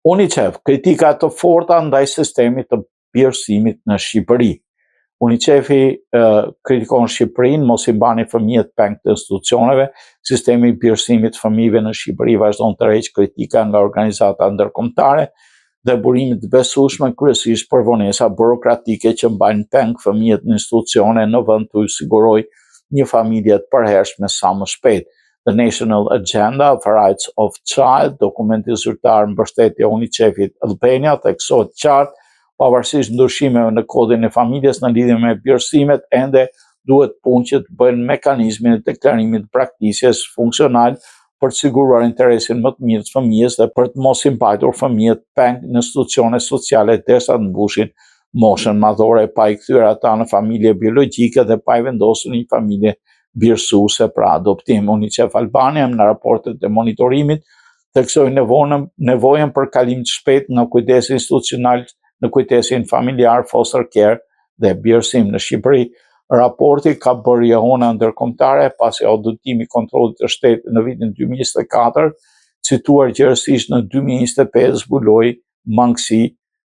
UNICEF, kritika të forta ndaj sistemit të birësimit në Shqipëri. UNICEF-i kritikon Shqipërinë, mos i bani fëmijët peng të institucioneve, sistemi i birësimit fëmijëve në Shqipëri vazhdon të rreqë kritika nga organizata ndërkombëtare dhe burime të besueshme kryesisht për vonesa burokratike që mbajnë peng fëmijët në institucione në vend të sigurojë një familje të përhershme sa më shpejt. The National Agenda of Rights of Child, dokumenti zyrtar mbështetje UNICEF-it Albania, theksohet qartë, pavarësisht ndryshimeve në kodin e familjes në lidhje me birësimet, ende duhet punë që të bëjnë mekanizmin e deklarimit praktikës funksional për të siguruar interesin më të mirë të fëmijës dhe për të mos i mbajtur fëmijët peng në institucione sociale derisa të mbushin moshën madhore, pa i kthyer ata në familje biologjike dhe pa i vendosur në një familje birësuese për adoptim. UNICEF Albania në raportet e monitorimit theksoi nevojën për kalim të shpejtë në kujdesin institucional, në kujdesin familjar, foster care dhe birësim në Shqipëri. Raporti ka bërë jehona ndërkombëtare pasi auditimi i kontrollit të shtetit në vitin 2024, cituar gjërësisht në 2025 zbuloi mangësi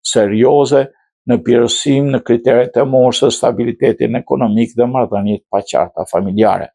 serioze në birësim në kriteret e moshës, stabilitetin ekonomik dhe marrëdhëniet paqarta familjare.